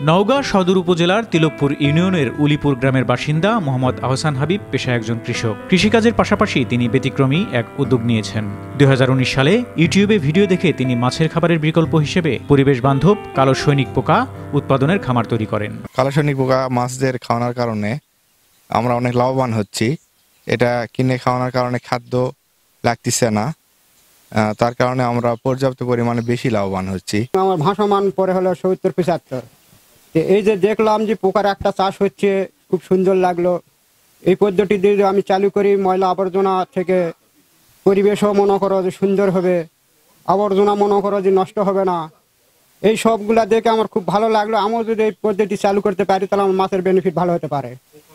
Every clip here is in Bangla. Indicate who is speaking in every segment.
Speaker 1: নওগাঁ সদর উপজেলার তিলকপুর ইউনিয়নের উলিপুর গ্রামের বাসিন্দা মোহাম্মদ আহসান হাবিব পেশায় একজন কৃষক। কৃষিকাজের পাশাপাশি তিনি ব্যতিক্রমী এক উদ্যোগ নিয়েছেন। 2019 সালে ইউটিউবে ভিডিও দেখে তিনি মাছের খাবারের বিকল্প হিসেবে পরিবেশ বান্ধব কালো সৈনিক পোকা উৎপাদনের খামার তৈরি করেন।
Speaker 2: কালো সৈনিক পোকা মাছদের খাওয়ানোর কারণে আমরা অনেক লাভবান হচ্ছি। এটা কিনে খাওয়ানোর কারণে খাদ্য লাগতেছে না, তার কারণে আমরা পর্যাপ্ত পরিমাণে বেশি লাভবান হচ্ছি।
Speaker 3: আমার ভাসমান পরে হলো 70-75। এই যে দেখলাম যে পোকার একটা চাষ হচ্ছে, খুব সুন্দর লাগলো। এই পদ্ধতি দিয়ে আমি চালু করি, ময়লা আবর্জনা থেকে পরিবেশও মনে করো যে সুন্দর হবে, আবর্জনা মনে করো যে নষ্ট হবে না। এই সবগুলা দেখে আমার খুব ভালো লাগলো। আমিও যদি এই পদ্ধতি চালু করতে পারি তাহলে আমার মাছের বেনিফিট ভালো হতে পারে।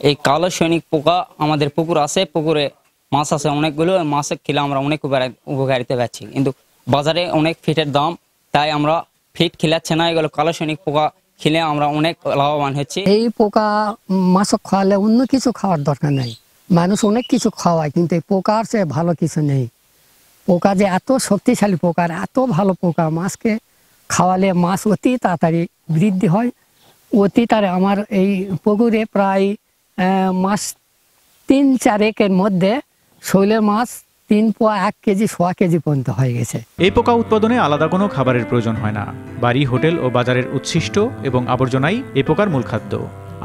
Speaker 4: এই কালো সৈনিক পোকা আমাদের পুকুর আছে, পুকুরে মাছ আছে অনেকগুলো। মাছ খেলে আমরা অনেক উপকারিতা পাচ্ছি, কিন্তু বাজারে অনেক ফিটের দাম, তাই আমরা ফিট খেলাচ্ছে না। এগুলো কালো সৈনিক পোকা খেলে আমরা অনেক লাভবান হচ্ছি।
Speaker 5: এই পোকা মাছ খাওয়ালে অন্য কিছু খাওয়ার দরকার নেই। মানুষ অনেক কিছু খাওয়ায়, কিন্তু এই পোকার চেয়ে ভালো কিছু নেই। পোকা যে এত শক্তিশালী পোকার, এত ভালো পোকা, মাছকে খাওয়ালে মাছ অতি তাড়াতাড়ি বৃদ্ধি হয়। অতি তাড়াতাড়ি আমার এই পুকুরে প্রায় মাছ 3-4 মধ্যে শৈলের মাছ 3 পোয়া 1 কেজি 1.5 কেজি পর্যন্ত হয়ে গেছে।
Speaker 1: এই পোকা উৎপাদনে আলাদা কোনো খাবারের প্রয়োজন হয় না। বাড়ি, হোটেল ও বাজারের উচ্ছিষ্ট এবং আবর্জনাই এই পোকার মূল খাদ্য।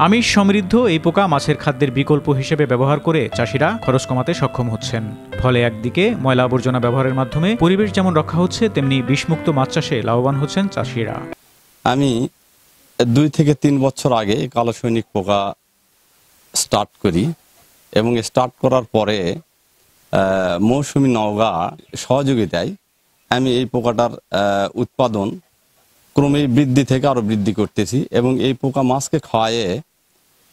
Speaker 1: আমিষ সমৃদ্ধ এই পোকা মাছের খাদ্যের বিকল্প হিসেবে ব্যবহার করে চাষিরা খরচ কমাতে সক্ষম হচ্ছেন। ফলে একদিকে ময়লা আবর্জনা ব্যবহারের মাধ্যমে পরিবেশ যেমন রক্ষা হচ্ছে, তেমনি বিষমুক্ত মাছ চাষে লাভবান হচ্ছেন চাষিরা।
Speaker 6: আমি 2 থেকে 3 বছর আগে কালো সৈনিক পোকা স্টার্ট করি, এবং স্টার্ট করার পরে মৌসুমী নওগাঁ সহযোগিতায় আমি এই পোকাটার উৎপাদন ক্রমেই বৃদ্ধি থেকে আরো বৃদ্ধি করতেছি, এবং এই পোকা মাছকে খাওয়ায়ে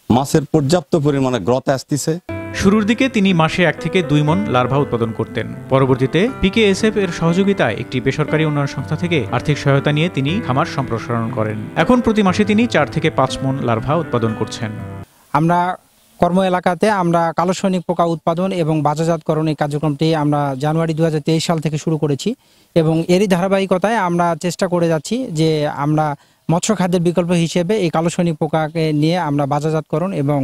Speaker 6: মাছের পর্যাপ্ত পরিমাণে গ্রোথ আসতেছে।
Speaker 1: শুরুর দিকে তিনি মাসে 1 থেকে 2 মণ লার্ভা উৎপাদন করতেন। পরবর্তীতে পিকেএসএফ এর সহযোগিতায় একটি বেসরকারি উন্নয়ন সংস্থা থেকে আর্থিক সহায়তা নিয়ে তিনি খামার সম্প্রসারণ করেন। এখন প্রতি মাসে তিনি 4 থেকে 5 মণ লার্ভা উৎপাদন করছেন।
Speaker 7: আমরা কর্ম এলাকাতে আমরা কালো সৈনিক পোকা উৎপাদন এবং বাজারজাতকরণ এই কার্যক্রমটি আমরা জানুয়ারি 2023 সাল থেকে শুরু করেছি, এবং এরই ধারাবাহিকতায় আমরা চেষ্টা করে যাচ্ছি যে আমরা মৎস্য খাদ্যের বিকল্প হিসেবে এই কালো সৈনিক পোকাকে নিয়ে আমরা বাজারজাতকরণ এবং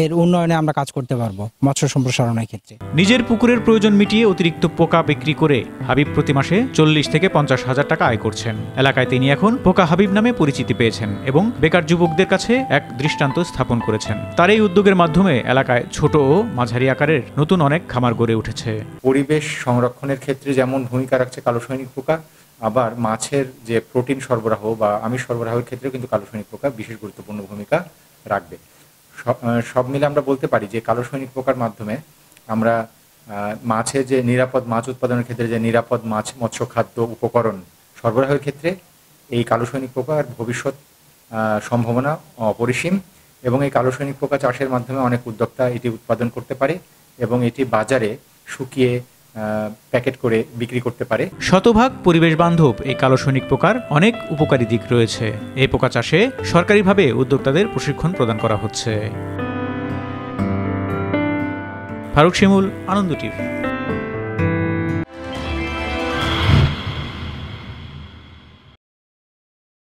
Speaker 7: এর উন্নয়নে আমরা কাজ করতে পারবো মৎস্য সম্প্রসারণের ক্ষেত্রে।
Speaker 1: নিজের পুকুরের প্রয়োজন মিটিয়ে অতিরিক্ত পোকা বিক্রি করে হাবিব প্রতি মাসে 40 থেকে 50 হাজার টাকা আয় করছেন। এলাকায় তিনি এখন পোকা হাবিব নামে পরিচিতি পেয়েছেন এবং বেকার যুবকদের কাছে এক দৃষ্টান্ত স্থাপন করেছেন। তার এই উদ্যোগের মাধ্যমে এলাকায় ছোট ও মাঝারি আকারের নতুন অনেক খামার গড়ে উঠেছে।
Speaker 8: পরিবেশ সংরক্ষণের ক্ষেত্রে যেমন ভূমিকা রাখছে কালো সৈনিক পোকা, আবার মাছের যে প্রোটিন সরবরাহ বা আমিষ সরবরাহের ক্ষেত্রেও কিন্তু কালো সৈনিক পোকা বিশেষ গুরুত্বপূর্ণ ভূমিকা রাখবে। সব মিলে আমরা বলতে পারি যে কালো সৈনিক পোকার মাধ্যমে আমরা মাছের যে নিরাপদ মাছ উৎপাদনের ক্ষেত্রে যে নিরাপদ মাছ মৎস্য খাদ্য উপকরণ সরবরাহের ক্ষেত্রে এই কালো সৈনিক পোকার ভবিষ্যৎ সম্ভাবনা অপরিসীম, এবং এই কালো সৈনিক পোকা চাষের মাধ্যমে অনেক উদ্যোক্তা এটি উৎপাদন করতে পারে এবং এটি বাজারে শুকিয়ে প্যাকেট করে বিক্রি করতে পারে।
Speaker 1: শতভাগ পরিবেশ বান্ধব এই কালো সৈনিক পোকার অনেক উপকারী দিক রয়েছে। এই পোকা চাষে সরকারিভাবে উদ্যোক্তাদের প্রশিক্ষণ প্রদান করা হচ্ছে। ফারুক শিমুল, আনন্দ টিভি।